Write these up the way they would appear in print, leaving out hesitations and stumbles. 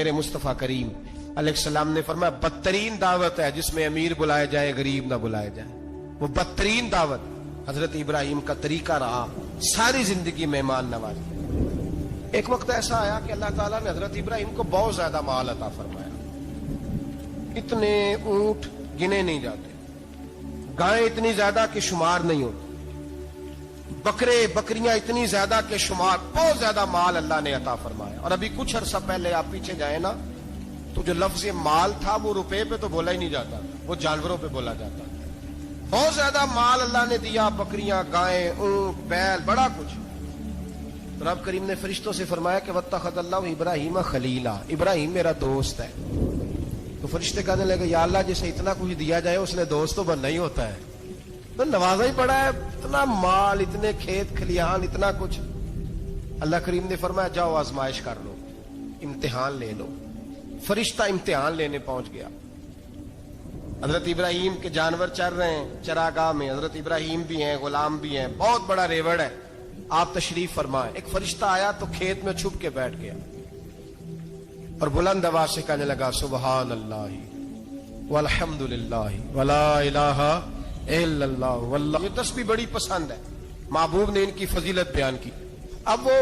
میرے مصطفیٰ کریم علیہ السلام نے فرمایا بدترین دعوت ہے جس میں امیر بلایا جائے غریب نہ بلایا جائے. وہ بدترین دعوت حضرت ابراہیم کا طریقہ رہا ساری زندگی مہمان نوازی. ایک وقت ایسا آیا کہ اللہ تعالیٰ نے حضرت ابراہیم کو بہت زیادہ مال عطا فرمایا. اتنے اونٹ گنے نہیں جاتے, گائیں اتنی زیادہ کہ شمار نہیں ہوتے, بکرے بکریاں اتنی زیادہ کہ شمار, بہت زیادہ مال اللہ نے عطا فرمایا. اور ابھی کچھ عرصہ پہلے آپ پیچھے جائیں نا تو جو لفظ مال تھا وہ روپے پہ تو بولا ہی نہیں جاتا, وہ جانوروں پہ بولا جاتا. بہت زیادہ مال اللہ نے دیا, بکریاں, گائیں, اونٹ, بیل, بڑا کچھ. تو رب کریم نے فرشتوں سے فرمایا کہ واتخذ اللہ ابراہیم خلیلا, ابراہیم میرا دوست ہے. تو فرشتے کہنے لگے یا اللہ جسے اتنا کچھ دیا جائے اس نے دوست تو بننا ہی ہوتا ہے, تو نوازا ہی پڑا ہے, اتنا مال, اتنے کھیت کھلیان, اتنا کچھ. اللہ کریم نے فرمایا جاؤ آزمائش کر لو, امتحان لے لو. فرشتہ امتحان لینے پہنچ گیا. حضرت ابراہیم کے جانور چر رہے ہیں چراگاہ میں, حضرت ابراہیم بھی ہیں, غلام بھی ہیں, بہت بڑا ریوڑ ہے. آپ تشریف فرمائیں. ایک فرشتہ آیا تو کھیت میں چھپ کے بیٹھ گیا اور بلند آواز سے کہنے لگا سبحان اللہ والحمد للہ ولا الہ الا اللہ واللہ. یہ تسبیح بڑی پسند ہے, محبوب نے ان کی فضیلت بیان کی. اب وہ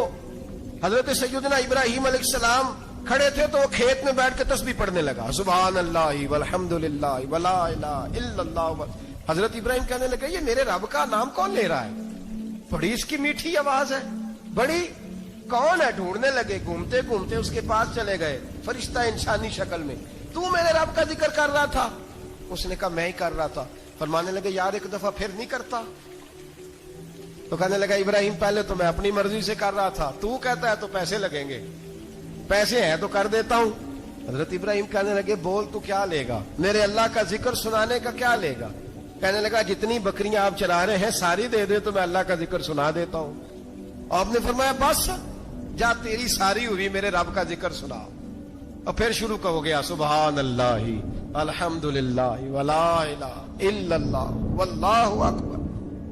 حضرت سیدنا ابراہیم علیہ السلام کھڑے تھے تو وہ کھیت میں بیٹھ کے تسبیح پڑھنے لگا سبحان اللہ والحمد للہ ولا الہ الا اللہ. حضرت ابراہیم کہنے لگے یہ میرے رب کا نام کون لے رہا ہے, بڑی اس کی میٹھی آواز ہے, بڑی کون ہے. ڈھونڈنے لگے, گھومتے گھومتے اس کے پاس چلے گئے. فرشتہ انسانی شکل میں, تو میرے رب کا ذکر کر رہا تھا؟ اس نے کہا میں ہی کر رہا تھا. فرمانے لگے یار ایک دفعہ پھر نہیں کرتا. تو کہنے لگا ابراہیم پہلے تو میں اپنی مرضی سے کر رہا تھا, تو کہتا ہے تو پیسے لگیں گے, پیسے ہیں تو کر دیتا ہوں. حضرت ابراہیم کہنے لگے بول تو کیا لے گا, میرے اللہ کا ذکر سنانے کا کیا لے گا؟ کہنے لگا جتنی بکریاں آپ چلا رہے ہیں ساری دے دے تو میں اللہ کا ذکر سنا دیتا ہوں. آپ نے فرمایا بس جا تیری ساری ہوئی, میرے رب کا ذکر سنا. اور پھر شروع ہو گیا سبحان اللہ الحمد للہ ولا الہ الا اللہ واللہ اکبر.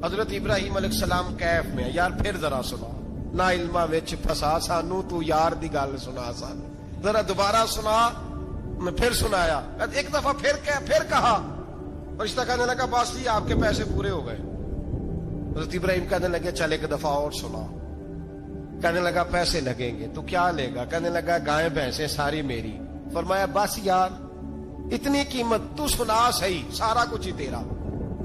حضرت ابراہیم علیہ السلام کیف میں, یار پھر ذرا سنا, نہ علما وچ پھسا سانو, تو یار دی گل سنا سانو, ذرا دوبارہ سنا. میں پھر سنایا, ایک دفعہ پھر کہا. فرشتہ کہنے لگا بس جی آپ کے پیسے پورے ہو گئے. حضرت ابراہیم کہنے لگے چل ایک دفعہ اور سنا. کہنے لگا پیسے لگیں گے, تو کیا لے گا؟ کہنے لگا گائیں بھینسیں ساری میری. فرمایا بس یار اتنی قیمت, تو سنا صحیح, سارا کچھ ہی تیرا.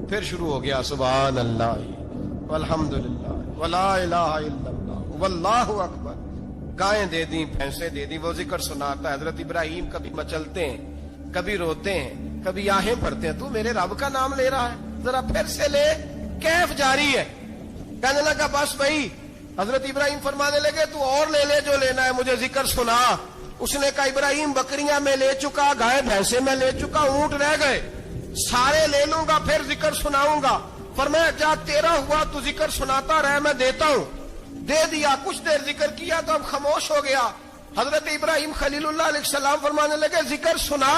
پھر شروع ہو گیا سبحان اللہ والحمد للہ ولا الہ الا اللہ واللہ اکبر. گائیں دے دیں, بھینسیں دے دیں, وہ ذکر سناتا ہے. حضرت ابراہیم کبھی مچلتے ہیں, کبھی روتے ہیں, کبھی آہیں پڑھتے ہیں. تو میرے رب کا نام لے رہا ہے, ذرا پھر سے لے. کیف جاری ہے. کہنے لگا بس بھائی. حضرت ابراہیم فرمانے لگے تو اور لے لے جو لینا ہے, مجھے ذکر سنا. اس نے کہا ابراہیم بکریاں میں لے چکا, گائے بھینسیں میں لے چکا, اونٹ رہ گئے, سارے لے لوں گا پھر ذکر سناؤں گا. فرمایا جا تیرا ہوا تو ذکر سناتا رہ, میں دیتا ہوں. دے دیا. کچھ دیر ذکر کیا تو اب خاموش ہو گیا. حضرت ابراہیم خلیل اللہ علیہ السلام فرمانے لگے ذکر سنا.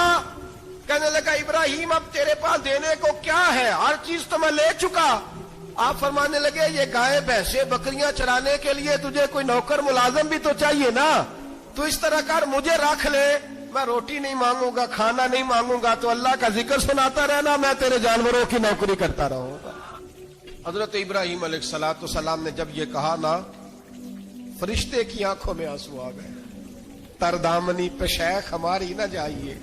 کہنے لگا ابراہیم اب تیرے پاس دینے کو کیا ہے, ہر چیز تو میں لے چکا. آپ فرمانے لگے یہ گائے بھینسیں بکریاں چرانے کے لیے تجھے کوئی نوکر ملازم بھی تو چاہیے نا, تو اس طرح کر مجھے رکھ لے, میں روٹی نہیں مانگوں گا, کھانا نہیں مانگوں گا, تو اللہ کا ذکر سناتا رہنا, میں تیرے جانوروں کی نوکری کرتا رہوں گا. حضرت ابراہیم علیہ السلام نے جب یہ کہا نا, فرشتے کی آنکھوں میں آنسو آ گئے. تردامنی پہ شیخ ہماری نہ جائیے,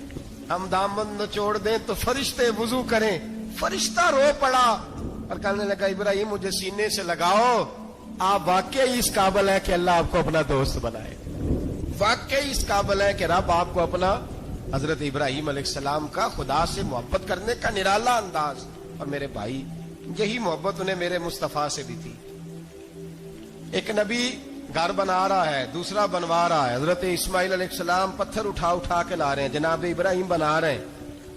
ہم دامن نچوڑ دیں تو فرشتے وضو کریں. فرشتہ رو پڑا اور کہنے لگا ابراہیم مجھے سینے سے لگاؤ, آپ واقعی اس قابل ہے کہ اللہ آپ کو اپنا دوست بنائے, واقعی اس قابل ہے کہ رب آپ کو اپنا. حضرت ابراہیم علیہ السلام کا خدا سے محبت کرنے کا نرالا انداز. اور میرے بھائی یہی محبت انہیں میرے مصطفیٰ سے بھی تھی. ایک نبی گھر بنا رہا ہے, دوسرا بنوا رہا ہے. حضرت اسماعیل علیہ السلام پتھر اٹھا اٹھا کے لا رہے ہیں, جناب ابراہیم بنا رہے ہیں.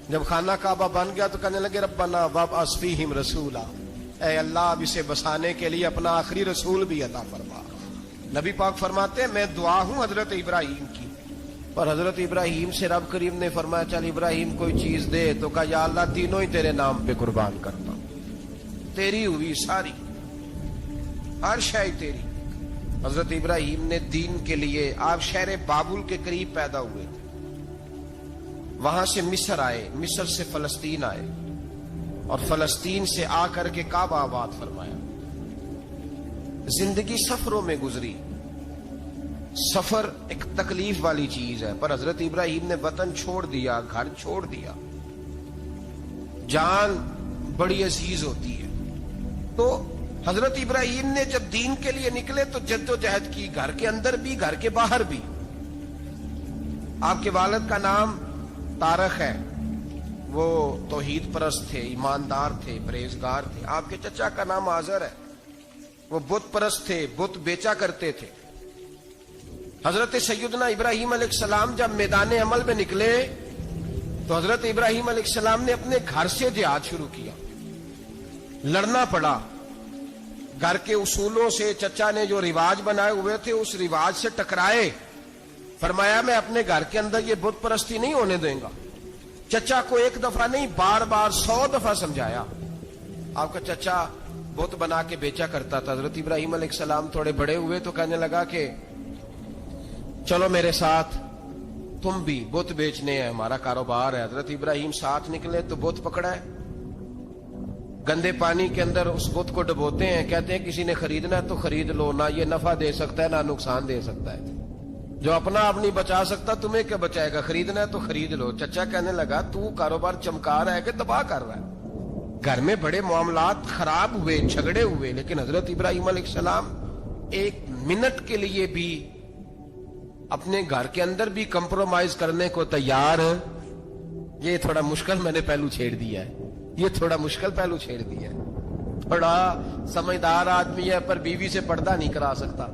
جب خانہ کعبہ بن گیا تو کہنے لگے ربنا وابعث فیہم رسولا, اے اللہ اب اسے بسانے کے لیے اپنا آخری رسول بھی عطا فرما. نبی پاک فرماتے ہیں میں دعا ہوں حضرت ابراہیم کی. اور حضرت ابراہیم سے رب کریم نے فرمایا چل ابراہیم کوئی چیز دے, تو کہا یا اللہ تینوں ہی تیرے نام پہ قربان کرتا ہوں, تیری ہوئی ساری, ہر شے تیری. حضرت ابراہیم نے دین کے لیے, آپ شہر بابل کے قریب پیدا ہوئے تھے, وہاں سے مصر آئے، مصر سے فلسطین آئے، اور فلسطین سے آ کر کے کعبہ آباد فرمایا۔ زندگی سفروں میں گزری۔ سفر ایک تکلیف والی چیز ہے، پر حضرت ابراہیم نے وطن چھوڑ دیا، گھر چھوڑ دیا۔ جان بڑی عزیز ہوتی ہے، تو حضرت ابراہیم نے جب دین کے لیے نکلے تو جد و جہد کی، گھر کے اندر بھی گھر کے باہر بھی۔ آپ کے والد کا نام طارق ہے، وہ توحید پرست تھے، ایماندار تھے، پرہیزگار تھے۔ آپ کے چچا کا نام آزر ہے، وہ بت پرست تھے، بت بیچا کرتے تھے۔ حضرت سیدنا ابراہیم علیہ السلام جب میدان عمل میں نکلے تو حضرت ابراہیم علیہ السلام نے اپنے گھر سے جہاد شروع کیا۔ لڑنا پڑا، گھر کے اصولوں سے، چچا نے جو رواج بنائے ہوئے تھے اس رواج سے ٹکرائے۔ فرمایا میں اپنے گھر کے اندر یہ بت پرستی نہیں ہونے دیں گا۔ چچا کو ایک دفعہ نہیں، بار بار 100 دفعہ سمجھایا۔ آپ کا چچا بت بنا کے بیچا کرتا تھا۔ حضرت ابراہیم علیہ السلام تھوڑے بڑے ہوئے تو کہنے لگا کہ چلو میرے ساتھ، تم بھی بت بیچنے ہیں، ہمارا کاروبار ہے۔ حضرت ابراہیم ساتھ نکلے تو بت پکڑا ہے، گندے پانی کے اندر اس بت کو ڈبوتے ہیں، کہتے ہیں کسی نے خریدنا ہے تو خرید لو، نہ یہ نفع دے سکتا ہے نہ نقصان دے سکتا ہے، جو اپنا آپ نہیں بچا سکتا تمہیں کیا بچائے گا، خریدنا ہے تو خرید لو۔ چچا کہنے لگا تو کاروبار چمکا رہا ہے کہ تباہ کر رہا ہے۔ گھر میں بڑے معاملات خراب ہوئے، جھگڑے ہوئے، لیکن حضرت ابراہیم علیہ السلام ایک منٹ کے لیے بھی اپنے گھر کے اندر بھی کمپرومائز کرنے کو تیار۔ یہ تھوڑا مشکل میں نے پہلو چھیڑ دیا ہے، یہ تھوڑا مشکل پہلو چھیڑ دیا ہے۔ بڑا سمجھدار آدمی ہے پر بیوی سے پردہ نہیں کرا سکتا،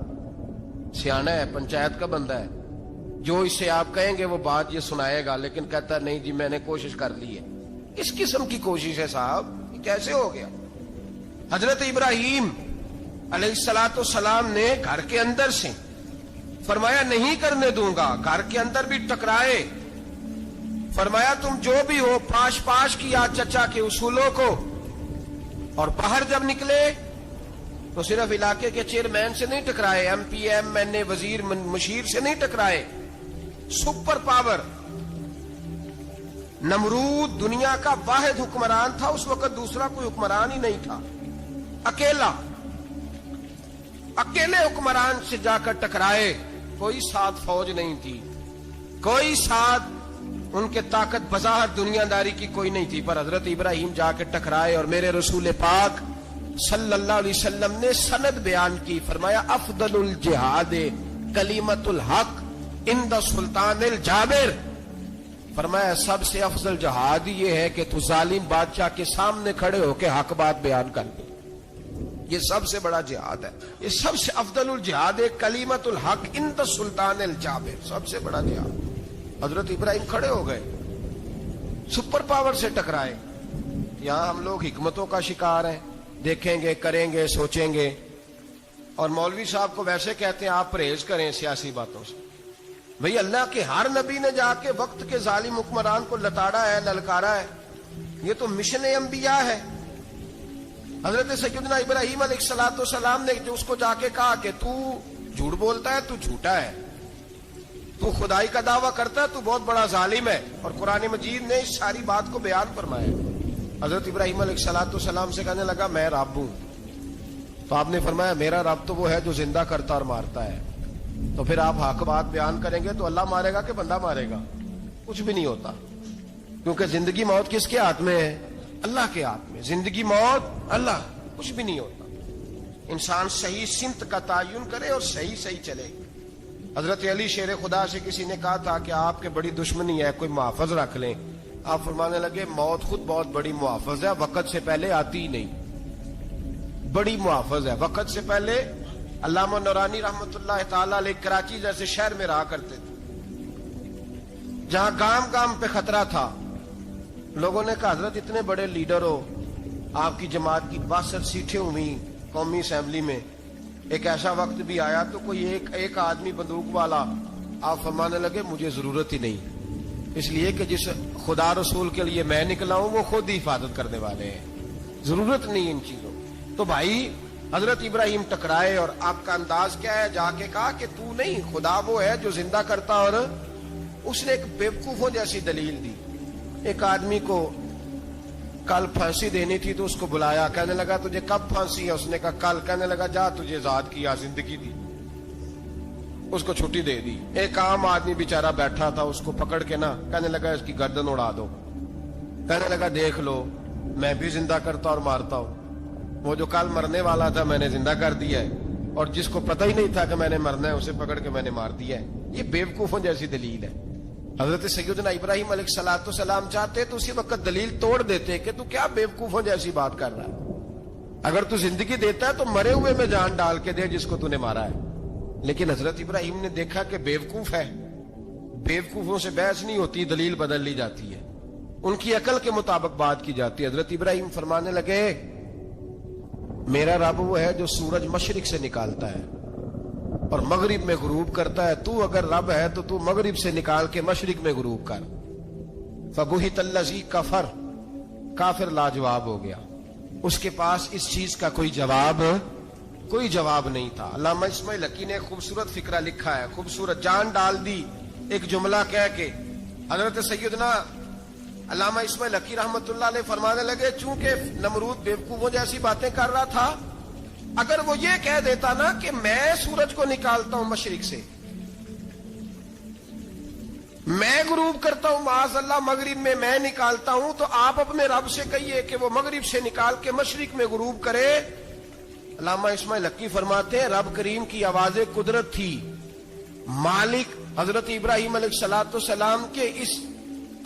سیانا ہے، پنچایت کا بندہ ہے، جو اس سے آپ کہیں گے وہ بات یہ سنائے گا، لیکن کہتا نہیں جی میں نے کوشش کر لی ہے۔ اس قسم کی کوشش ہے صاحب، یہ کیسے ہو گیا؟ حضرت ابراہیم علیہ السلام نے گھر کے اندر سے فرمایا نہیں کرنے دوں گا، گھر کے اندر بھی ٹکرائے، فرمایا تم جو بھی ہو، پاش پاش کیا چچا کے اصولوں کو، اور باہر جب نکلے تو صرف علاقے کے چیئرمین سے نہیں ٹکرائے، ایم پی ایم این اے وزیر مشیر سے نہیں ٹکرائے، سپر پاور نمرود دنیا کا واحد حکمران تھا، اس وقت دوسرا کوئی حکمران ہی نہیں تھا، اکیلے حکمران سے جا کر ٹکرائے، کوئی ساتھ فوج نہیں تھی، کوئی ساتھ ان کے طاقت بظاہر دنیا داری کی کوئی نہیں تھی، پر حضرت ابراہیم جا کے ٹکرائے، اور میرے رسول پاک صلی اللہ علیہ وسلم نے سند بیان کی، فرمایا افضل الجہاد کلمۃ الحق عند سلطان الجابر، فرمایا سب سے افضل جہاد یہ ہے کہ تو ظالم بادشاہ کے سامنے کھڑے ہو کے حق بات بیان کر دے، یہ سب سے بڑا جہاد ہے، یہ سب سے افضل الجہاد کلمۃ الحق عند سلطان الجابر، سب سے بڑا جہاد۔ حضرت ابراہیم کھڑے ہو گئے، سپر پاور سے ٹکرائے۔ یہاں ہم لوگ حکمتوں کا شکار ہیں، دیکھیں گے، کریں گے، سوچیں گے، اور مولوی صاحب کو ویسے کہتے ہیں آپ پرہیز کریں سیاسی باتوں سے۔ بھئی اللہ کے ہر نبی نے جا کے وقت کے ظالم حکمران کو لتاڑا ہے، للکارا ہے، یہ تو مشن انبیاء ہے۔ حضرت سیدنا ابراہیم علیہ السلام نے جو اس کو جا کے کہا کہ تو جھوٹ بولتا ہے، تو جھوٹا ہے، تو خدائی کا دعویٰ کرتا ہے، تو بہت بڑا ظالم ہے، اور قرآن مجید نے اس ساری بات کو بیان فرمایا۔ حضرت ابراہیم علیہ السلام سے کہنے لگا میں رب ہوں، تو آپ نے فرمایا میرا رب تو وہ ہے جو زندہ کرتا اور مارتا ہے، تو پھر آپ حق بات بیان کریں گے تو اللہ مارے گا کہ بندہ مارے گا؟ کچھ بھی نہیں ہوتا، کیونکہ زندگی موت کس کے ہاتھ میں ہے؟ اللہ کے ہاتھ میں، زندگی موت اللہ، کچھ بھی نہیں ہوتا۔ انسان صحیح سمت کا تعین کرے اور صحیح چلے۔ حضرت علی شیر خدا سے کسی نے کہا تھا کہ آپ کے بڑی دشمنی ہے، کوئی محافظ رکھ لیں۔ آپ فرمانے لگے موت خود بہت بڑی محافظ ہے، وقت سے پہلے آتی ہی نہیں، بڑی محافظ ہے، وقت سے پہلے۔ علامہ نورانی رحمت اللہ تعالی علیہ کراچی جیسے شہر میں رہا کرتے تھے، جہاں گام گام پہ خطرہ تھا، لوگوں نے کہا حضرت اتنے بڑے لیڈر ہو، آپ کی جماعت کی 62 سیٹیں ہوئی قومی اسمبلی میں، ایک ایسا وقت بھی آیا تو کوئی ایک آدمی بندوق والا، آپ فرمانے لگے مجھے ضرورت ہی نہیں، اس لیے کہ جس خدا رسول کے لیے میں نکلا ہوں وہ خود ہی حفاظت کرنے والے ہیں، ضرورت نہیں ان چیزوں۔ تو بھائی حضرت ابراہیم ٹکرائے، اور آپ کا انداز کیا ہے؟ جا کے کہا کہ تو نہیں، خدا وہ ہے جو زندہ کرتا اور اس نے ایک بیوقوفوں جیسی دلیل دی. ایک آدمی کو کل پھانسی دینی تھی تو اس کو بلایا, کہنے لگا تجھے کب پھانسی ہے؟ اس نے کہا کل. کہنے لگا جا تجھے آزاد کیا, زندگی دی, اس کو چھٹی دے دی. ایک عام آدمی بیچارہ بیٹھا تھا, اس کو پکڑ کے نا کہنے لگا اس کی گردن اڑا دو. کہنے لگا دیکھ لو میں بھی زندہ کرتا اور مارتا ہوں, وہ جو کل مرنے والا تھا میں نے زندہ کر دیا ہے, اور جس کو پتہ ہی نہیں تھا کہ میں نے مرنا ہے اسے پکڑ کے میں نے مار دیا ہے. یہ بیوقوفوں جیسی دلیل ہے. حضرت سیدنا ابراہیم علیہ الصلوۃ والسلام چاہتے تو اسی وقت دلیل توڑ دیتے کہ تو کیا بیوقوفوں جیسی بات کر رہا ہے, اگر تو زندگی دیتا ہے تو مرے ہوئے میں جان ڈال کے دے جس کو تو نے مارا ہے. لیکن حضرت ابراہیم نے دیکھا کہ بیوقوف ہے, بیوقوفوں سے بحث نہیں ہوتی, دلیل بدل لی جاتی ہے, ان کی عقل کے مطابق بات کی جاتی ہے. حضرت ابراہیم فرمانے لگے میرا رب وہ ہے جو سورج مشرق سے نکالتا ہے اور مغرب میں غروب کرتا ہے. تو اگر رب ہے تو تو مغرب سے نکال کے مشرق میں غروب کر. فبہت الذی کفر, کافر لاجواب ہو گیا, اس کے پاس اس چیز کا کوئی جواب نہیں تھا. علامہ اسماعیل حقی نے خوبصورت فقرہ لکھا ہے, خوبصورت, جان ڈال دی ایک جملہ کہہ کے. حضرت سیدنا علامہ اسماعیل حقی رحمت اللہ علیہ فرمانے لگے چونکہ نمرود بیوقوفوں جیسی باتیں کر رہا تھا, اگر وہ یہ کہہ دیتا نا کہ میں سورج کو نکالتا ہوں مشرق سے, میں غروب کرتا ہوں معاذ اللہ مغرب میں میں نکالتا ہوں, تو آپ اپنے رب سے کہیے کہ وہ مغرب سے نکال کے مشرق میں غروب کرے. علامہ اسماعیل حقی فرماتے ہیں رب کریم کی آواز قدرت تھی, مالک حضرت ابراہیم علیہ الصلوۃ والسلام کے اس,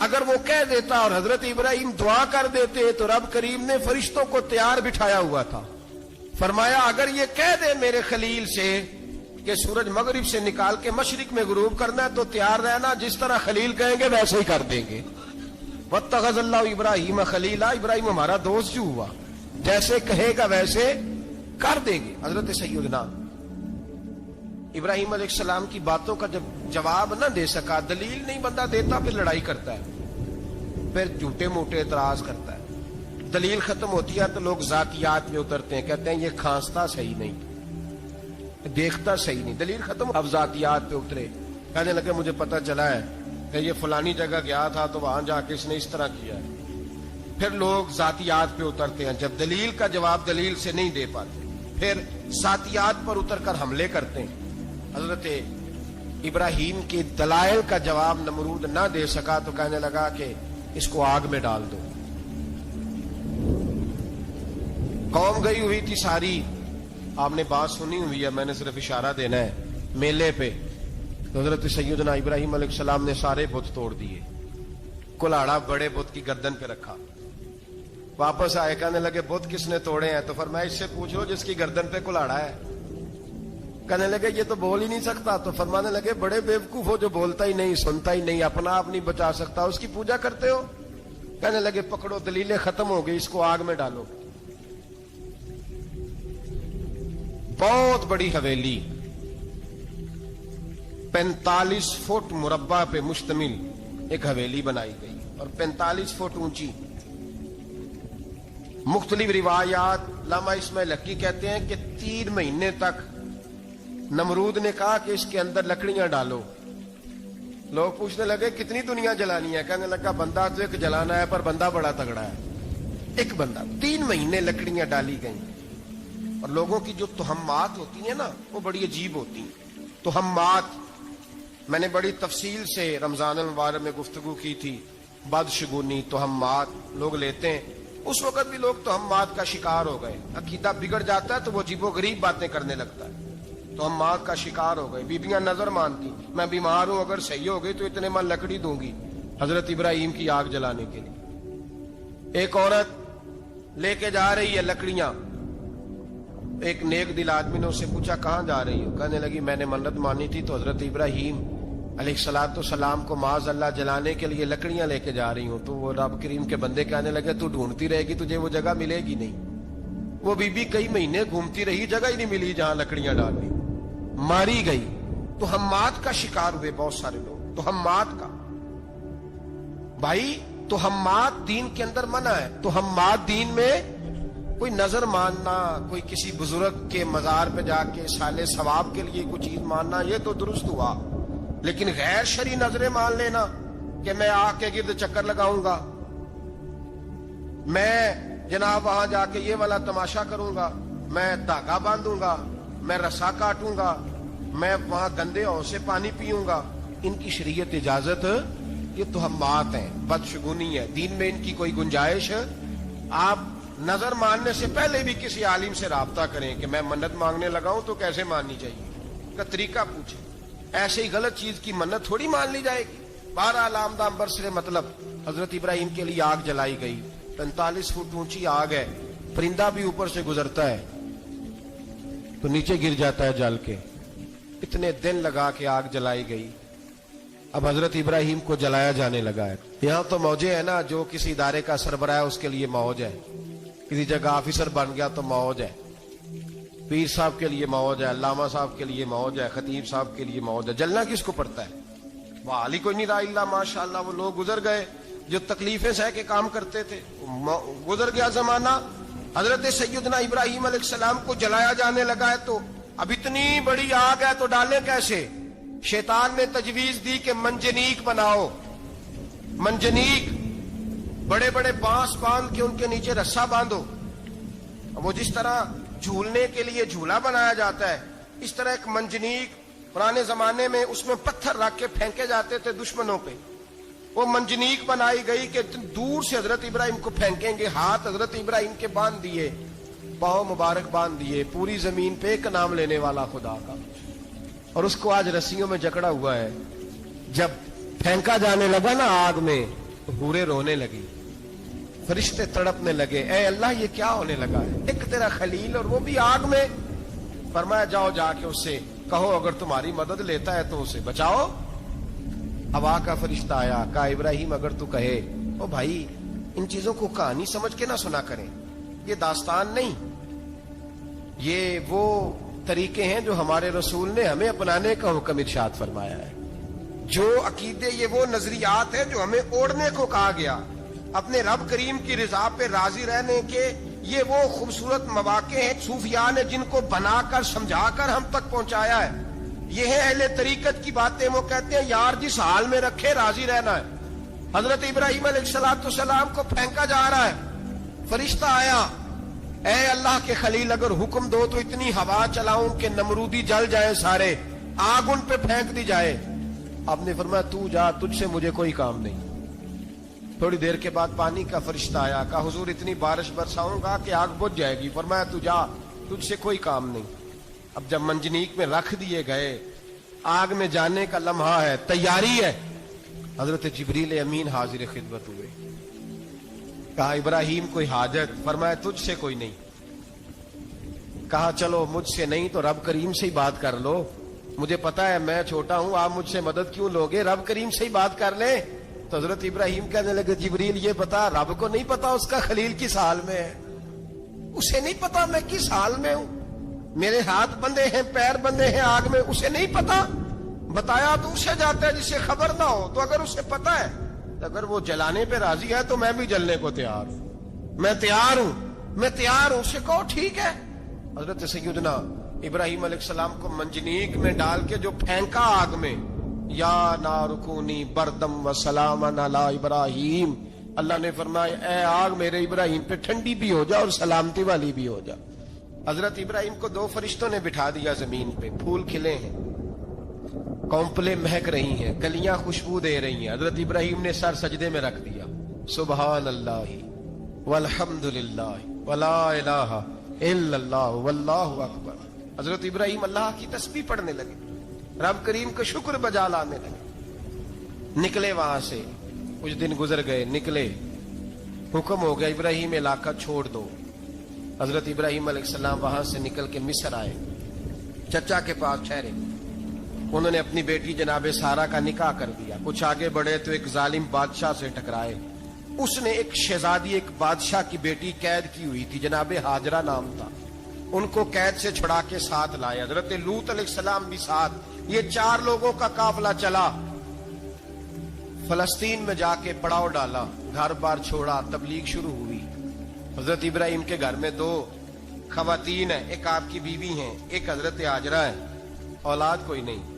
اگر وہ کہہ دیتا اور حضرت ابراہیم دعا کر دیتے تو رب کریم نے فرشتوں کو تیار بٹھایا ہوا تھا. فرمایا اگر یہ کہہ دے میرے خلیل سے کہ سورج مغرب سے نکال کے مشرق میں غروب کرنا ہے تو تیار رہنا, جس طرح خلیل کہیں گے ویسے ہی کر دیں گے. واتخذ اللہ ابراہیم خلیلا, ابراہیم ہمارا دوست جو ہوا, جیسے کہے گا ویسے کر دیں گے. حضرت سیدنا ابراہیم علیہ السلام کی باتوں کا جب جواب نہ دے سکا, دلیل نہیں بندہ دیتا, پھر لڑائی کرتا ہے, پھر جھوٹے موٹے اعتراض کرتا ہے. دلیل ختم ہوتی ہے تو لوگ ذاتیات میں اترتے ہیں, کہتے ہیں یہ کھانستا صحیح نہیں, دیکھتا صحیح نہیں. دلیل ختم, اب ذاتیات پہ اترے, کہنے لگے مجھے پتا چلا ہے کہ یہ فلانی جگہ گیا تھا تو وہاں جا کے اس نے اس طرح کیا ہے. پھر لوگ ذاتیات پہ اترتے ہیں, جب دلیل کا جواب دلیل سے نہیں دے پاتے پھر ذاتیات پر اتر کر حملے کرتے ہیں. حضرت ابراہیم کے دلائل کا جواب نمرود نہ دے سکا تو کہنے لگا کہ اس کو آگ میں ڈال دو. قوم گئی ہوئی تھی ساری, آپ نے بات سنی ہوئی ہے, میں نے صرف اشارہ دینا ہے, میلے پہ تو حضرت سیدنا ابراہیم علیہ السلام نے سارے بت توڑ دیے, کلاڑا بڑے بت کی گردن پہ رکھا. واپس آئے, کہنے لگے بت کس نے توڑے ہیں؟ تو فرمایا اس سے پوچھ لو جس کی گردن پہ کلاڑا ہے. کہنے لگے یہ تو بول ہی نہیں سکتا. تو فرمانے لگے بڑے بیوقوف ہو جو بولتا ہی نہیں, سنتا ہی نہیں, اپنا آپ نہیں بچا سکتا, اس کی پوجا کرتے ہو. کہنے لگے پکڑو, دلیلیں ختم ہو گئی, اس کو آگ میں ڈالو. بہت بڑی حویلی 45 فٹ مربع پہ مشتمل ایک حویلی بنائی گئی اور 45 فٹ اونچی. مختلف روایات, علامہ اسماعیل حقی کہتے ہیں کہ 3 مہینے تک نمرود نے کہا کہ اس کے اندر لکڑیاں ڈالو. لوگ پوچھنے لگے کتنی دنیا جلانی ہے؟ کہنے لگا بندہ تو ایک جلانا ہے, پر بندہ بڑا تگڑا ہے, ایک بندہ. 3 مہینے لکڑیاں ڈالی گئیں. اور لوگوں کی جو تہمات ہوتی ہیں نا وہ بڑی عجیب ہوتی ہیں. تہمات میں نے بڑی تفصیل سے رمضان المبارک میں گفتگو کی تھی. بدشگونی, تہمات لوگ لیتے ہیں. اس وقت بھی لوگ تہمات کا شکار ہو گئے. عقیدہ بگڑ جاتا ہے تو وہ عجیب و غریب باتیں کرنے لگتا ہے. تہمات کا شکار ہو گئے. بیبیاں نظر مانتی, میں بیمار ہوں, اگر صحیح ہو گئی تو اتنے من لکڑی دوں گی حضرت ابراہیم کی آگ جلانے کے لیے. ایک عورت لے کے جا رہی ہے لکڑیاں. ایک نیک دل آدمی نے اسے پوچھا کہاں جا رہی ہو؟ کہنے لگی میں نے منت مانی تھی تو حضرت ابراہیم علیہ الصلوۃ والسلام کو معاذ اللہ جلانے کے لیے لکڑیاں لے کے جا رہی ہوں. تو وہ رب کریم کے بندے کہنے لگے تو ڈھونڈتی رہے گی, تجھے وہ جگہ ملے گی نہیں. وہ بی بی کئی مہینے گھومتی رہی, جگہ ہی نہیں ملی جہاں لکڑیاں ڈالنی, ماری گئی. تہمات کا شکار ہوئے بہت سارے لوگ. تہمات کا بھائی, تہمات دین کے اندر منع ہے. تہمات دین میں کوئی نظر ماننا, کوئی کسی بزرگ کے مزار پہ جا کے سالے ثواب کے لیے کوئی چیز ماننا, یہ تو درست ہوا. لیکن غیر شرعی نظریں مان لینا کہ میں آگ کے گرد چکر لگاؤں گا، میں جناب وہاں جا کے یہ والا تماشا کروں گا، میں دھاگا باندھوں گا، میں رسا کاٹوں گا، میں وہاں گندے ہوں سے پانی پیوں گا، ان کی شریعت اجازت؟ یہ توہمات ہیں، بدشگونی ہے، دین میں ان کی کوئی گنجائش؟ آپ نظر ماننے سے پہلے بھی کسی عالم سے رابطہ کریں کہ میں منت مانگنے لگا ہوں تو کیسے ماننی چاہیے کا طریقہ پوچھیں، ایسے ہی غلط چیز کی منت تھوڑی مان لی جائے گی۔ 12 علامدام برسر مطلب حضرت ابراہیم کے لیے آگ جلائی گئی، 45 فٹ اونچی آگ ہے، پرندہ بھی اوپر سے گزرتا ہے تو نیچے گر جاتا ہے جل کے، اتنے دن لگا کے آگ جلائی گئی۔ اب حضرت ابراہیم کو جلایا جانے لگا ہے۔ یہاں تو موجیں ہے نا، جو کسی ادارے کا سربراہ ہے اس کے لیے موج ہے، کسی جگہ آفیسر بن گیا تو موج ہے، پیر صاحب کے لیے موج ہے، علامہ صاحب کے لیے موج ہے، خطیب صاحب کے لیے موج ہے۔ جلنا کس کو پڑتا ہے؟ وہ علی کوئی نہیں رہا اللہ ماشاء اللہ، وہ لوگ گزر گئے جو تکلیفیں سہ کے کام کرتے تھے، گزر گیا زمانہ۔ حضرت سیدنا ابراہیم علیہ السلام کو جلایا جانے لگا ہے تو اب اتنی بڑی آگ ہے تو ڈالیں کیسے؟ شیطان نے تجویز دی کہ منجنیق بناؤ، منجنیق، بڑے بڑے بانس باندھ کے ان کے نیچے رسا باندھو، وہ جس طرح جھولنے کے لیے جھولا بنایا جاتا ہے اس طرح ایک منجنیق پرانے زمانے میں اس میں پتھر رکھ کے پھینکے جاتے تھے دشمنوں پہ، وہ منجنیق بنائی گئی کہ دور سے حضرت ابراہیم کو پھینکیں گے۔ ہاتھ حضرت ابراہیم کے باندھ دیے، پاؤں مبارک باندھ دیے، پوری زمین پہ ایک نام لینے والا خدا کا، اور اس کو آج رسیوں میں جکڑا ہوا ہے۔ جب پھینکا جانے لگا نا آگ میں تو حوریں رونے لگی، فرشتے تڑپنے لگے، اے اللہ یہ کیا ہونے لگا ہے؟ ایک تیرا خلیل اور وہ بھی آگ میں۔ فرمایا جاؤ جا کے اس سے کہو اگر تمہاری مدد لیتا ہے تو اسے بچاؤ۔ ہوا کا فرشتہ آیا، کہا ابراہیم اگر تو کہے، او بھائی ان چیزوں کو کہانی سمجھ کے نہ سنا کریں، یہ داستان نہیں، یہ وہ طریقے ہیں جو ہمارے رسول نے ہمیں اپنانے کا حکم ارشاد فرمایا ہے، جو عقیدے، یہ وہ نظریات ہیں جو ہمیں اوڑھنے کو کہا گیا، اپنے رب کریم کی رضا پہ راضی رہنے کے یہ وہ خوبصورت مواقع ہیں صوفیاء نے جن کو بنا کر سمجھا کر ہم تک پہنچایا ہے۔ یہ ہے اہل طریقت کی باتیں، وہ کہتے ہیں یار جس حال میں رکھے راضی رہنا ہے۔ حضرت ابراہیم علیہ السلام کو پھینکا جا رہا ہے، فرشتہ آیا، اے اللہ کے خلیل اگر حکم دو تو اتنی ہوا چلاؤں کہ نمرودی جل جائیں سارے، آگ ان پہ پھینک دی جائے۔ آپ نے فرمایا تو جا، تجھ سے مجھے کوئی کام نہیں۔ تھوڑی دیر کے بعد پانی کا فرشتہ آیا، کہا حضور اتنی بارش برساؤں گا کہ آگ بجھ جائے گی۔ فرمایا تو جا، تجھ سے کوئی کام نہیں۔ اب جب منجنیق میں رکھ دیے گئے، آگ میں جانے کا لمحہ ہے، تیاری ہے، حضرت جبریل امین حاضر خدمت ہوئے، کہا ابراہیم کوئی حاجت؟ فرمایا تجھ سے کوئی نہیں۔ کہا چلو مجھ سے نہیں تو رب کریم سے ہی بات کر لو، مجھے پتا ہے میں چھوٹا ہوں، آپ مجھ سے مدد کیوں لوگے، رب کریم سے ہی بات کر لیں۔ تو حضرت ابراہیم کہنے لگے جبریل یہ بتا، رب کو نہیں پتا اس کا خلیل کس حال میں ہے، اسے نہیں پتا میں کس حال میں ہوں، میرے ہاتھ بندھے ہیں، پیر بندھے ہیں آگ میں، اسے نہیں پتا۔ بتایا تو اسے جاتا ہے جسے خبر نہ ہو، تو اگر اسے پتا ہے، اگر وہ جلانے پہ راضی ہے تو میں بھی جلنے کو تیار ہوں، میں تیار ہوں، میں تیار ہوں، اسے کہو ٹھیک ہے۔ حضرت سیدنا ابراہیم علیہ السلام کو منجنیق میں ڈال کے جو پھینکا آگ میں، یا نار کونی بردم و سلاما علی ابراہیم، اللہ نے فرمایا اے آگ میرے ابراہیم پہ ٹھنڈی بھی ہو جا اور سلامتی والی بھی ہو جا۔ حضرت ابراہیم کو دو فرشتوں نے بٹھا دیا زمین پہ، پھول کھلے ہیں، کونپلیں مہک رہی ہیں، کلیاں خوشبو دے رہی ہیں۔ حضرت ابراہیم نے سر سجدے میں رکھ دیا، سبحان اللہ والحمد للہ ولا الہ الا اللہ واللہ اکبر۔ حضرت ابراہیم اللہ کی تسبیح پڑھنے لگے، رب کریم کا شکر بجا لانے لگے۔ نکلے وہاں سے، کچھ دن گزر گئے، نکلے، حکم ہو گیا ابراہیم علاقہ چھوڑ دو۔ حضرت ابراہیم علیہ السلام وہاں سے نکل کے مصر آئے، چچا کے پاس ٹھہرے، انہوں نے اپنی بیٹی جناب سارہ کا نکاح کر دیا۔ کچھ آگے بڑھے تو ایک ظالم بادشاہ سے ٹکرائے، اس نے ایک شہزادی، ایک بادشاہ کی بیٹی قید کی ہوئی تھی، جناب ہاجرہ نام تھا، ان کو قید سے چھڑا کے ساتھ لائے۔ حضرت لوط علیہ السلام بھی ساتھ، یہ 4 لوگوں کا قافلہ چلا، فلسطین میں جا کے پڑاؤ ڈالا، گھر بار چھوڑا، تبلیغ شروع ہوئی۔ حضرت ابراہیم کے گھر میں 2 خواتین ہیں، ایک آپ کی بیوی ہیں، ایک حضرت ہاجرہ ہے، اولاد کوئی نہیں۔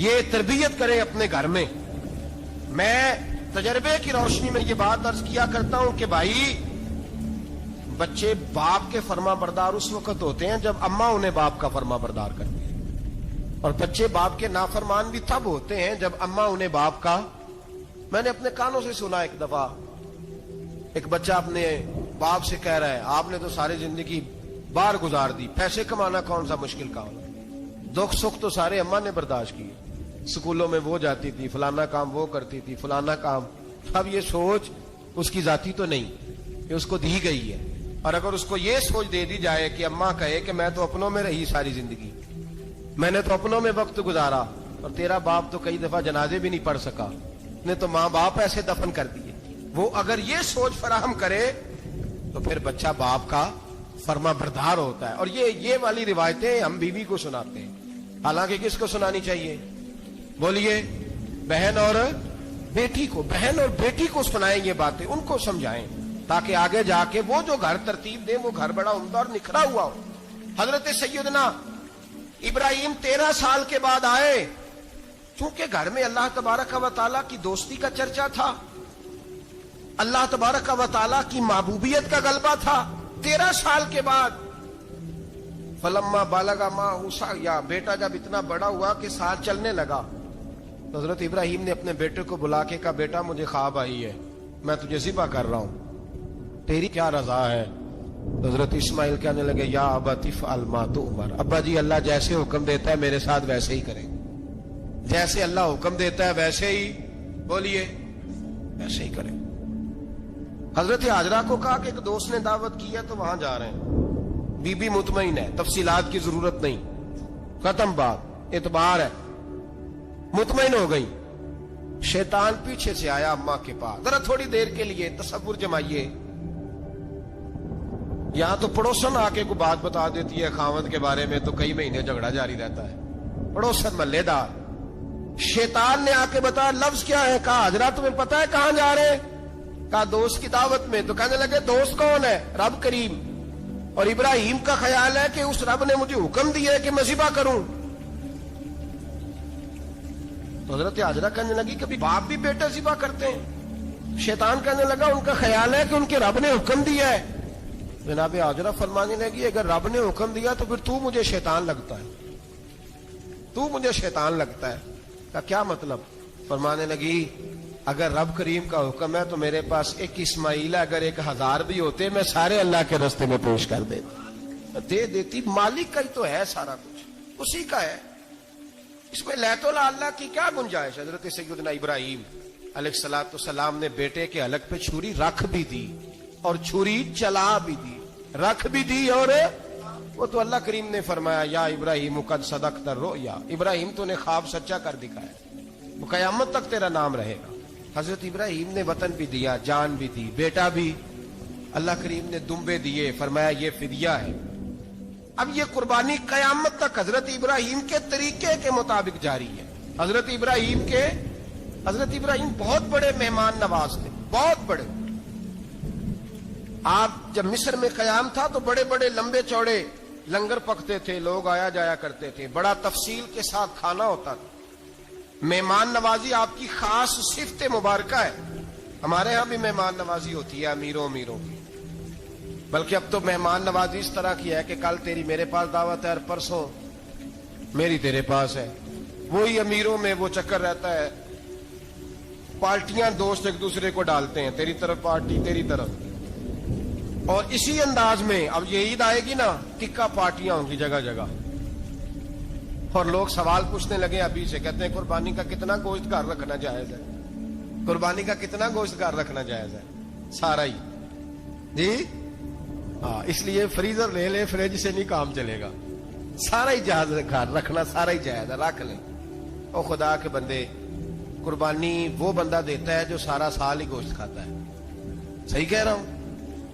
یہ تربیت کریں اپنے گھر میں. میں تجربے کی روشنی میں یہ بات عرض کیا کرتا ہوں کہ بھائی بچے باپ کے فرما بردار اس وقت ہوتے ہیں جب اماں انہیں باپ کا فرما بردار کرتی ہے، اور بچے باپ کے نافرمان بھی تب ہوتے ہیں جب اماں انہیں باپ کا. میں نے اپنے کانوں سے سنا ایک دفعہ ایک بچہ اپنے باپ سے کہہ رہا ہے آپ نے تو ساری زندگی باہر گزار دی، پیسے کمانا کون سا مشکل کام ہے، دکھ سکھ تو سارے اماں نے برداشت کیے، اسکولوں میں وہ جاتی تھی، فلانا کام وہ کرتی تھی، فلانا کام. اب یہ سوچ اس کی ذاتی تو نہیں، یہ اس کو دی گئی ہے. اور اگر اس کو یہ سوچ دے دی جائے کہ اماں کہے کہ میں تو اپنوں میں رہی ساری زندگی، میں نے تو اپنوں میں وقت گزارا، اور تیرا باپ تو کئی دفعہ جنازے بھی نہیں پڑھ سکا، نے تو ماں باپ ایسے دفن کر دیے، وہ اگر یہ سوچ فراہم کرے تو پھر بچہ باپ کا فرما بردار ہوتا ہے. اور یہ والی روایتیں ہم بیوی کو سناتے ہیں، حالانکہ کس کو سنانی چاہیے؟ بولیے. بہن اور بیٹی کو. بہن اور بیٹی کو سنائیں یہ باتیں، ان کو سمجھائیں تاکہ آگے جا کے وہ جو گھر ترتیب دیں وہ گھر بڑا عمدہ اور نکھرا ہوا ہو. حضرت سیدنا ابراہیم 13 سال کے بعد آئے، چونکہ گھر میں اللہ تبارک و تعالیٰ کی دوستی کا چرچا تھا، اللہ تبارک و تعالیٰ کی محبوبیت کا غلبہ تھا. 13 سال کے بعد فلما بالغ معہ السعی، بیٹا جب اتنا بڑا ہوا کہ ساتھ چلنے لگا، تو حضرت ابراہیم نے اپنے بیٹے کو بلا کے کہا بیٹا مجھے خواب آئی ہے، میں تجھے ذبح کر رہا ہوں، تیری کیا رضا ہے؟ حضرت اسماعیل کہنے لگے یا ابت افعل ما تؤمر، ابا جی اللہ جیسے حکم دیتا ہے میرے ساتھ ویسے ہی کریں، جیسے اللہ حکم دیتا ہے ویسے ہی، بولیے، ویسے ہی کریں. حضرت حاجرہ کو کہا کہ ایک دوست نے دعوت کی ہے تو وہاں جا رہے ہیں. بی بی مطمئن ہے، تفصیلات کی ضرورت نہیں، ختم بات، اعتبار ہے، مطمئن ہو گئی. شیطان پیچھے سے آیا اماں کے پاس. ذرا تھوڑی دیر کے لیے تصور جمائیے، یہاں تو پڑوسن آ کے کوئی بات بتا دیتی ہے خاوند کے بارے میں تو کئی مہینے جھگڑا جاری رہتا ہے، پڑوسن محلے دار. شیطان نے آ کے بتایا لفظ کیا ہے؟ کہا حضرات تمہیں پتا ہے کہاں جا رہے ہیں؟ کہا دوست کی دعوت میں. تو کہنے لگے دوست کون ہے؟ رب کریم. اور ابراہیم کا خیال ہے کہ اس رب نے مجھے حکم دیا ہے کہ میں ذبح کروں. تو حضرت حاجرہ کہنے لگی کبھی باپ بھی بیٹے ذبح کرتے ہیں؟ شیطان کہنے لگا ان کا خیال ہے کہ ان کے رب نے حکم دیا ہے. جناب حاجرہ فرمانے لگی اگر رب نے حکم دیا تو پھر تو مجھے شیطان لگتا ہے، تو مجھے شیطان لگتا ہے. کا کیا مطلب؟ فرمانے لگی اگر رب کریم کا حکم ہے تو میرے پاس ایک اسماعیل ہے، اگر 1000 بھی ہوتے میں سارے اللہ کے راستے میں پیش کر دے دیتی. مالک کا ہی تو ہے سارا کچھ، اسی کا ہے، اس میں لیت اللہ کی کیا گنجائش؟ حضرت سیدنا ابراہیم علیہ السلام نے بیٹے کے حلق پہ چھری رکھ بھی دی اور چھری چلا بھی دی، رکھ بھی دی، اور وہ تو اللہ کریم نے فرمایا یا ابراہیم قد صدقت الرؤیا، ابراہیم تو نے خواب سچا کر دکھایا، وہ قیامت تک تیرا نام رہے گا. حضرت ابراہیم نے وطن بھی دیا، جان بھی دی، بیٹا بھی. اللہ کریم نے دمبے دیے، فرمایا یہ فدیہ ہے. اب یہ قربانی قیامت تک حضرت ابراہیم کے طریقے کے مطابق جاری ہے. حضرت ابراہیم بہت بڑے مہمان نواز تھے، بہت بڑے. آپ جب مصر میں قیام تھا تو بڑے بڑے لمبے چوڑے لنگر پکتے تھے، لوگ آیا جایا کرتے تھے، بڑا تفصیل کے ساتھ کھانا ہوتا تھا. مہمان نوازی آپ کی خاص صفت مبارکہ ہے. ہمارے ہاں بھی مہمان نوازی ہوتی ہے امیروں کی، بلکہ اب تو مہمان نوازی اس طرح کی ہے کہ کل تیری میرے پاس دعوت ہے اور پرسوں میری تیرے پاس ہے. وہی امیروں میں وہ چکر رہتا ہے، پارٹیاں دوست ایک دوسرے کو ڈالتے ہیں، تیری طرف پارٹی تیری طرف. اور اسی انداز میں اب یہ عید آئے گی نا، ٹکا پارٹیاں ہوں گی جگہ جگہ. اور لوگ سوال پوچھنے لگے ابھی سے، کہتے ہیں قربانی کا کتنا گوشت گھر رکھنا جائز ہے؟ قربانی کا کتنا گوشت گھر رکھنا جائز ہے؟ سارا ہی جی ہاں، اس لیے فریزر لے لے، فریج سے نہیں کام چلے گا. سارا ہی جائز گھر رکھنا، سارا ہی جائز ہے، رکھ لیں. او خدا کے بندے، قربانی وہ بندہ دیتا ہے جو سارا سال ہی گوشت کھاتا ہے. صحیح کہہ رہا ہوں؟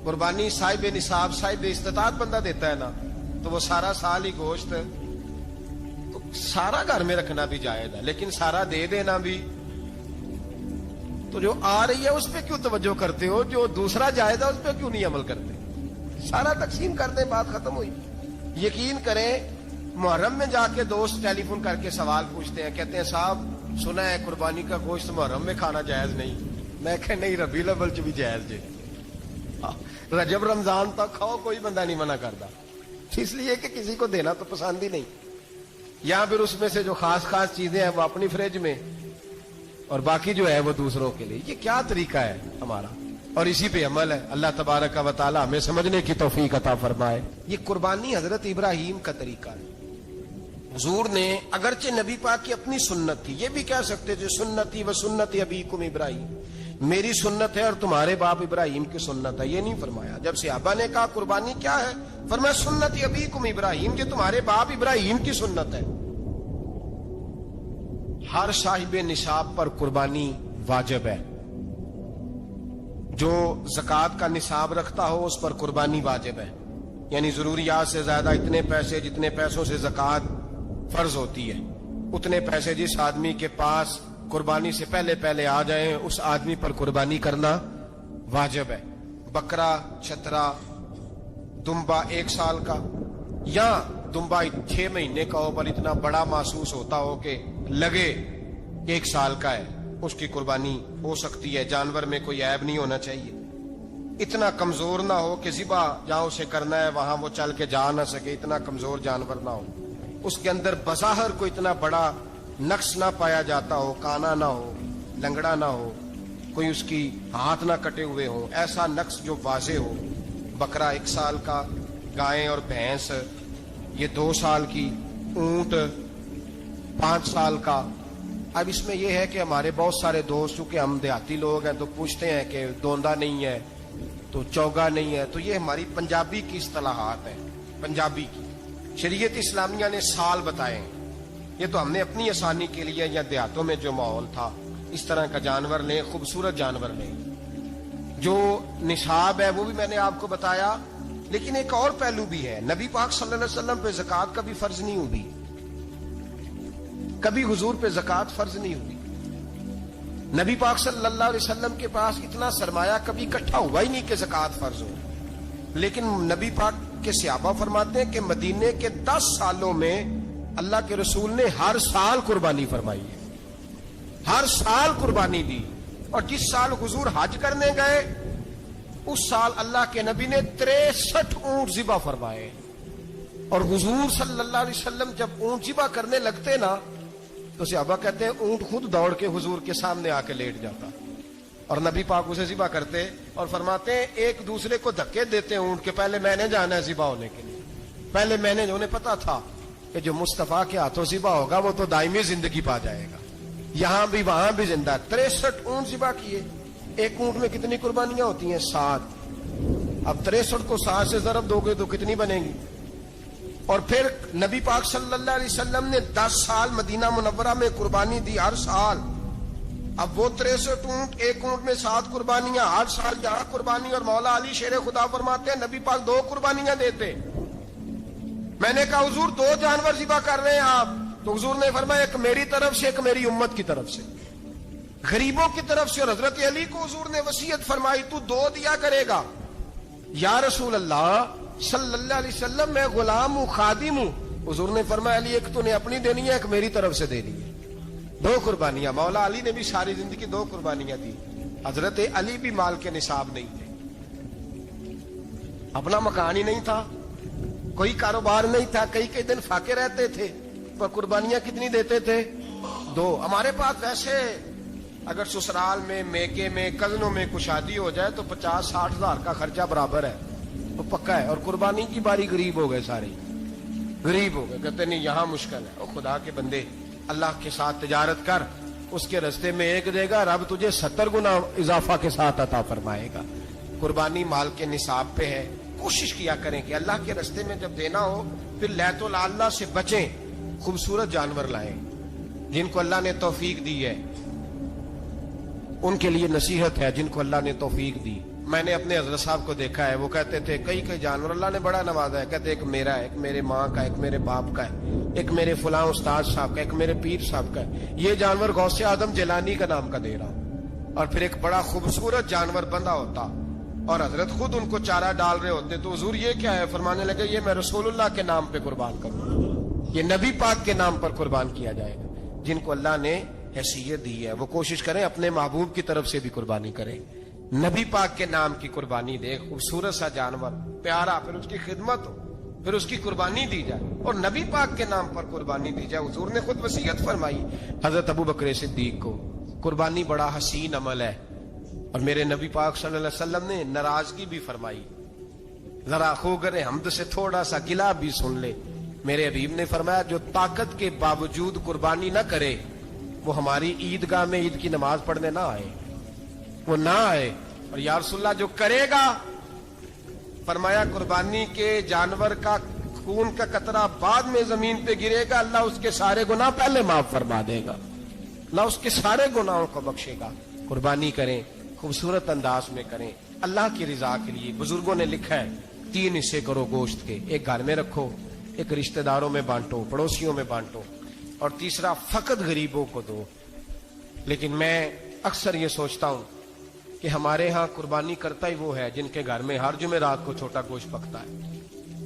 قربانی صاحب نصاب، صاحب استطاعت بندہ دیتا ہے نا، تو وہ سارا سال ہی گوشت، تو سارا گھر میں رکھنا بھی جائز ہے، لیکن سارا دے دینا بھی. تو جو آ رہی ہے اس پہ کیوں توجہ کرتے ہو؟ جو دوسرا جائز ہے اس پہ کیوں نہیں عمل کرتے؟ سارا تقسیم کر دیں، بات ختم ہوئی. یقین کریں محرم میں جا کے دوست ٹیلی فون کر کے سوال پوچھتے ہیں, کہتے ہیں صاحب سنا ہے قربانی کا گوشت محرم میں کھانا جائز نہیں. میں کہ نہیں, ربیع الاول چ بھی جائز جی, رجب رمضان تک کھاؤ, کوئی بندہ نہیں منع کرتا, اس لیے کہ کسی کو دینا تو پسند ہی نہیں. یا پھر اس میں سے جو خاص خاص چیزیں ہیں وہ اپنی فریج میں, اور باقی جو ہے وہ دوسروں کے لیے. یہ کیا طریقہ ہے ہمارا, اور اسی پہ عمل ہے. اللہ تبارک و تعالی ہمیں سمجھنے کی توفیق عطا فرمائے. یہ قربانی حضرت ابراہیم کا طریقہ ہے. حضور نے اگرچہ نبی پاک کی اپنی سنت تھی, یہ بھی کہہ سکتے تھے سنتی و سنت ابیکم ابراہیم, میری سنت ہے اور تمہارے باپ ابراہیم کی سنت ہے. یہ نہیں فرمایا. جب صحابہ نے کہا قربانی کیا ہے, فرمایا سنت ابیکم ابراہیم, یہ تمہارے باپ ابراہیم کی سنت ہے. ہر صاحب نصاب پر قربانی واجب ہے. جو زکوٰۃ کا نصاب رکھتا ہو اس پر قربانی واجب ہے. یعنی ضروریات سے زیادہ اتنے پیسے, جتنے پیسوں سے زکوٰۃ فرض ہوتی ہے, اتنے پیسے جس آدمی کے پاس قربانی سے پہلے آ جائیں اس آدمی پر قربانی کرنا واجب ہے. بکرا, چھترا, دمبا 1 سال کا, یا دمبا 6 مہینے کا ہو پر اتنا بڑا محسوس ہوتا ہو کہ لگے 1 سال کا ہے, اس کی قربانی ہو سکتی ہے. جانور میں کوئی عیب نہیں ہونا چاہیے, اتنا کمزور نہ ہو کہ ذبح جہاں اسے کرنا ہے وہاں وہ چل کے جا نہ سکے, اتنا کمزور جانور نہ ہو. اس کے اندر بظاہر کوئی اتنا بڑا نقص نہ پایا جاتا ہو, کانا نہ ہو, لنگڑا نہ ہو, کوئی اس کی ہاتھ نہ کٹے ہوئے ہو, ایسا نقص جو واضح ہو. بکرا 1 سال کا, گائیں اور بھینس یہ 2 سال کی, اونٹ 5 سال کا. اب اس میں یہ ہے کہ ہمارے بہت سارے دوست, چونکہ ہم دیہاتی لوگ ہیں, تو پوچھتے ہیں کہ دوندا نہیں ہے تو چوگا نہیں ہے. تو یہ ہماری پنجابی کی اصطلاحات ہیں, پنجابی کی. شریعت اسلامیہ نے سال بتائے ہیں, یہ تو ہم نے اپنی آسانی کے لیے, یا دیہاتوں میں جو ماحول تھا اس طرح کا جانور لیں, خوبصورت جانور لیں. جو نصاب ہے وہ بھی میں نے آپ کو بتایا. لیکن ایک اور پہلو بھی ہے, نبی پاک صلی اللہ علیہ وسلم پہ زکوٰۃ کبھی فرض نہیں ہوئی, کبھی حضور پہ زکوٰۃ فرض نہیں ہوئی. نبی پاک صلی اللہ علیہ وسلم کے پاس اتنا سرمایہ کبھی اکٹھا ہوا ہی نہیں کہ زکوٰۃ فرض ہو. لیکن نبی پاک کے صحابہ فرماتے ہیں کہ مدینے کے 10 سالوں میں اللہ کے رسول نے ہر سال قربانی فرمائی ہے, ہر سال قربانی دی. اور جس سال حضور حج کرنے گئے اس سال اللہ کے نبی نے 63 اونٹ ذبح فرمائے. اور حضور صلی اللہ علیہ وسلم جب اونٹ ذبح کرنے لگتے نا تو صحابہ کہتے ہیں اونٹ خود دوڑ کے حضور کے سامنے آ کے لیٹ جاتا, اور نبی پاک اسے ذبح کرتے اور فرماتے ہیں ایک دوسرے کو دھکے دیتے ہیں اونٹ کے, پہلے میں نے جانا ہے ذبح ہونے کے لیے, پہلے میں نے, انہیں پتا تھا کہ جو مصطفیٰ کے ہاتھوں ذبح ہوگا وہ تو دائمی زندگی پا جائے گا, یہاں بھی وہاں بھی زندہ. 63 اونٹ ذبح کیے. ایک اونٹ میں کتنی قربانیاں ہوتی ہیں؟ 7. اب 63 کو 7 سے ضرب دو گے تو کتنی بنے گی؟ اور پھر نبی پاک صلی اللہ علیہ وسلم نے 10 سال مدینہ منورہ میں قربانی دی, ہر سال. اب وہ 63 اونٹ, ایک اونٹ میں 7 قربانیاں, ہر سال یہاں قربانی. اور مولا علی شیر خدا فرماتے ہیں نبی پاک 2 قربانیاں دیتے. میں نے کہا حضور 2 جانور ذبح کر رہے ہیں آپ, تو حضور نے فرمایا ایک میری طرف سے, ایک میری امت کی طرف سے, غریبوں کی طرف سے. اور حضرت علی کو حضور نے وصیت فرمائی تو 2 دیا کرے گا. یا رسول اللہ صلی اللہ علیہ وسلم میں غلام ہوں, خادم ہوں. حضور نے فرمایا علی ایک تو نے اپنی دینی ہے, ایک میری طرف سے دینی ہے. 2 قربانیاں. مولا علی نے بھی ساری زندگی 2 قربانیاں دی. حضرت علی بھی مال کے نصاب نہیں تھے, اپنا مکان ہی نہیں تھا, کوئی کاروبار نہیں تھا, کئی دن فاقے رہتے تھے, پر قربانیاں کتنی دیتے تھے؟ 2. ہمارے پاس ویسے اگر سسرال میں, میکے میں, کزنوں میں کچھ شادی ہو جائے تو 50-60 ہزار کا خرچہ برابر ہے, وہ پکا ہے. اور قربانی کی باری غریب ہو گئے, سارے غریب ہو گئے, کہتے نہیں یہاں مشکل ہے. اور خدا کے بندے اللہ کے ساتھ تجارت کر, اس کے رستے میں 1 دے گا, رب تجھے 70 گنا اضافہ کے ساتھ عطا فرمائے گا. قربانی مال کے نصاب پہ ہے. کوشش کیا کریں کہ اللہ کے رستے میں جب دینا ہو پھر لیت اللہ سے بچیں, خوبصورت جانور لائیں. جن کو اللہ نے توفیق دی ہے ان کے لیے نصیحت ہے, جن کو اللہ نے توفیق دی. میں نے اپنے حضرت صاحب کو دیکھا ہے, وہ کہتے تھے کئی جانور اللہ نے بڑا نوازا ہے. کہتے ایک میرا ہے, ایک میرے ماں کا, ایک میرے باپ کا ہے, ایک میرے فلاں استاد صاحب کا, ایک میرے پیر صاحب کا ہے. یہ جانور غوث اعظم جیلانی کا نام کا دے رہا ہوں. اور پھر ایک بڑا خوبصورت جانور بندہ ہوتا اور حضرت خود ان کو چارہ ڈال رہے ہوتے. تو حضور یہ کیا ہے؟ فرمانے لگے یہ میں رسول اللہ کے نام پہ قربان کروں. یہ نبی پاک کے نام پر قربان کیا جائے گا. جن کو اللہ نے حیثیت دی ہے وہ کوشش کریں اپنے محبوب کی طرف سے بھی قربانی کریں. نبی پاک کے نام کی قربانی دے, خوبصورت سا جانور پیارا, پھر اس کی خدمت ہو, پھر اس کی قربانی دی جائے اور نبی پاک کے نام پر قربانی دی جائے. حضور نے خود وصیت فرمائی حضرت ابو بکر صدیق کو, قربانی بڑا حسین عمل ہے. اور میرے نبی پاک صلی اللہ علیہ وسلم نے ناراضگی بھی فرمائی, ذرا خوگر حمد سے تھوڑا سا گلا بھی سن لے. میرے حبیب نے فرمایا جو طاقت کے باوجود قربانی نہ کرے وہ ہماری عیدگاہ میں عید کی نماز پڑھنے نہ آئے, وہ نہ آئے. اور یا رسول اللہ جو کرے گا, فرمایا قربانی کے جانور کا خون کا قطرہ بعد میں زمین پہ گرے گا, اللہ اس کے سارے گناہ پہلے معاف فرما دے گا, اللہ اس کے سارے گناہوں کو بخشے گا. قربانی کریں, خوبصورت انداز میں کریں, اللہ کی رضا کے لیے. بزرگوں نے لکھا ہے 3 حصے کرو گوشت کے, ایک گھر میں رکھو, ایک رشتہ داروں میں بانٹو, پڑوسیوں میں بانٹو, اور تیسرا فقط غریبوں کو دو. لیکن میں اکثر یہ سوچتا ہوں کہ ہمارے ہاں قربانی کرتا ہی وہ ہے جن کے گھر میں ہر جمعرات کو چھوٹا گوشت پکتا ہے,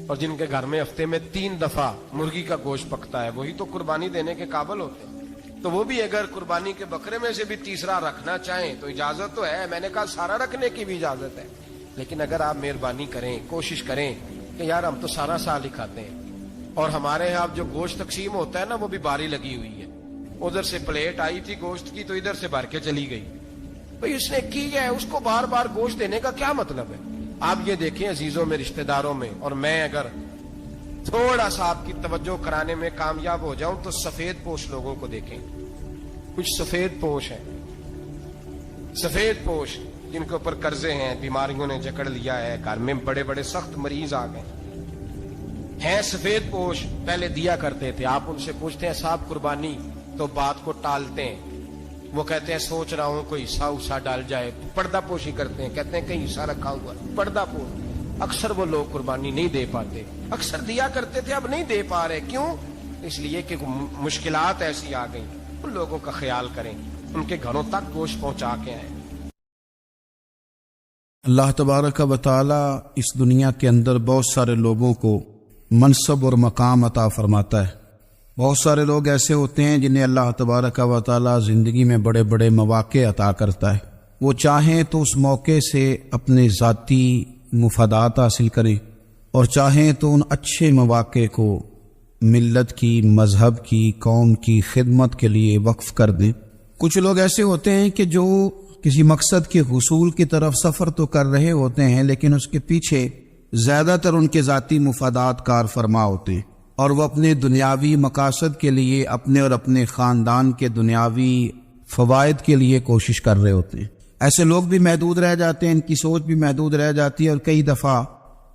اور جن کے گھر میں ہفتے میں 3 دفعہ مرغی کا گوشت پکتا ہے, وہی تو قربانی دینے کے قابل ہوتے ہیں. تو وہ بھی اگر قربانی کے بکرے میں سے بھی تیسرا رکھنا چاہیں تو اجازت تو ہے, میں نے کہا سارا رکھنے کی بھی اجازت ہے. لیکن اگر آپ مہربانی کریں, کوشش کریں کہ یار ہم تو سارا سال ہی کھاتے ہیں, اور ہمارے یہاں جو گوشت تقسیم ہوتا ہے نا وہ بھی باری لگی ہوئی ہے. ادھر سے پلیٹ آئی تھی گوشت کی تو ادھر سے بھر کے چلی گئی. بھئی اس نے کی ہے, اس کو بار بار گوشت دینے کا کیا مطلب ہے؟ آپ یہ دیکھیں عزیزوں میں, رشتہ داروں میں, اور میں اگر تھوڑا سا آپ کی توجہ کرانے میں کامیاب ہو جاؤں تو سفید پوش لوگوں کو دیکھیں. کچھ سفید پوش ہیں, سفید پوش جن کے اوپر قرضے ہیں, بیماریوں نے جکڑ لیا ہے, گھر میں بڑے بڑے سخت مریض آ گئے ہیں. سفید پوش پہلے دیا کرتے تھے. آپ ان سے پوچھتے ہیں صاحب قربانی, تو بات کو ٹالتے ہیں. وہ کہتے ہیں سوچ رہا ہوں کوئی حصہ اسا ڈال جائے. پردہ پوشی کرتے ہیں, کہتے ہیں کہیں حصہ رکھا ہوا, پردہ پوش. اکثر وہ لوگ قربانی نہیں دے پاتے. اکثر دیا کرتے تھے, اب نہیں دے پا رہے. کیوں؟ اس لیے کہ مشکلات ایسی آ گئیں. ان لوگوں کا خیال کریں, ان کے گھروں تک گوشت پہنچا کے آئیں. اللہ تبارک و تعالی اس دنیا کے اندر بہت سارے لوگوں کو منصب اور مقام عطا فرماتا ہے. بہت سارے لوگ ایسے ہوتے ہیں جنہیں اللہ تبارک و تعالی زندگی میں بڑے بڑے مواقع عطا کرتا ہے. وہ چاہیں تو اس موقع سے اپنے ذاتی مفادات حاصل کریں, اور چاہیں تو ان اچھے مواقع کو ملت کی, مذہب کی, قوم کی خدمت کے لیے وقف کر دیں. کچھ لوگ ایسے ہوتے ہیں کہ جو کسی مقصد کے حصول کی طرف سفر تو کر رہے ہوتے ہیں, لیکن اس کے پیچھے زیادہ تر ان کے ذاتی مفادات کار فرما ہوتے ہیں, اور وہ اپنے دنیاوی مقاصد کے لیے, اپنے اور اپنے خاندان کے دنیاوی فوائد کے لیے کوشش کر رہے ہوتے ہیں. ایسے لوگ بھی محدود رہ جاتے ہیں, ان کی سوچ بھی محدود رہ جاتی ہے, اور کئی دفعہ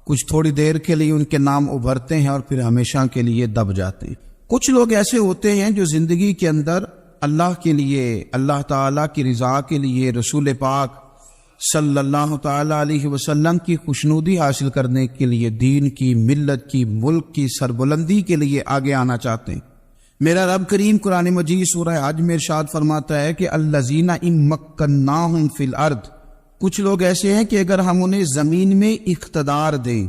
کچھ تھوڑی دیر کے لیے ان کے نام ابھرتے ہیں اور پھر ہمیشہ کے لیے دب جاتے ہیں. کچھ لوگ ایسے ہوتے ہیں جو زندگی کے اندر اللہ کے لیے, اللہ تعالیٰ کی رضا کے لیے, رسول پاک صلی اللہ تعالی علیہ وسلم کی خوشنودی حاصل کرنے کے لیے, دین کی, ملت کی, ملک کی سربلندی کے لیے آگے آنا چاہتے ہیں. میرا رب کریم قرآن مجید سورہ حج میں ارشاد فرماتا ہے کہ الذین ان مکناہم فی الارض, کچھ لوگ ایسے ہیں کہ اگر ہم انہیں زمین میں اقتدار دیں,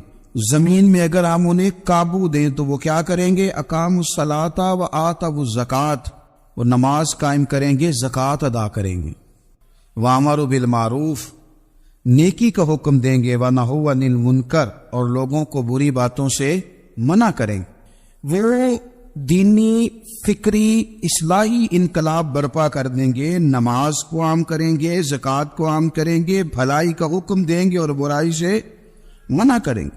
زمین میں اگر ہم انہیں قابو دیں تو وہ کیا کریں گے؟ اقاموا الصلاۃ و آتوا الزکوٰۃ, وہ نماز قائم کریں گے, زکوٰۃ ادا کریں گے. وامروا بالمعروف, نیکی کا حکم دیں گے. ونہوا عن المنکر, اور لوگوں کو بری باتوں سے منع کریں. وہ دینی, فکری, اصلاحی انقلاب برپا کر دیں گے, نماز کو عام کریں گے, زکوٰۃ کو عام کریں گے, بھلائی کا حکم دیں گے اور برائی سے منع کریں گے.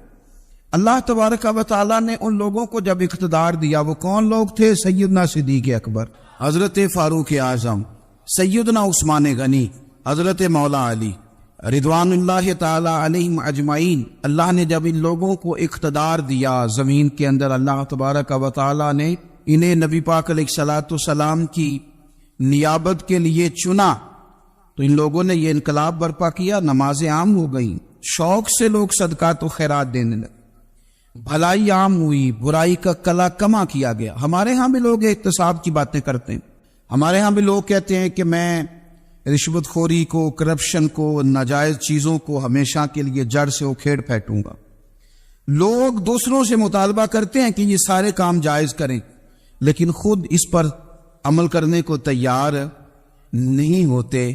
اللہ تبارک و تعالیٰ نے ان لوگوں کو جب اقتدار دیا, وہ کون لوگ تھے؟ سیدنا صدیق اکبر, حضرت فاروق اعظم, سیدنا عثمان غنی, حضرت مولا علی رضوان اللہ تعالی علیہم اجمعین. اللہ نے جب ان لوگوں کو اقتدار دیا زمین کے اندر, اللہ تبارک و تعالی نے انہیں نبی پاک علیہ الصلوۃ والسلام کی نیابت کے لیے چنا, تو ان لوگوں نے یہ انقلاب برپا کیا. نمازیں عام ہو گئیں, شوق سے لوگ صدقات و خیرات دینے لگے, بھلائی عام ہوئی, برائی کا کلا کما کیا گیا. ہمارے ہاں بھی لوگ احتساب کی باتیں کرتے ہیں. ہمارے ہاں بھی لوگ کہتے ہیں کہ میں رشوت خوری کو, کرپشن کو, ناجائز چیزوں کو ہمیشہ کے لیے جڑ سے اکھیڑ پھینکوں گا. لوگ دوسروں سے مطالبہ کرتے ہیں کہ یہ سارے کام جائز کریں، لیکن خود اس پر عمل کرنے کو تیار نہیں ہوتے۔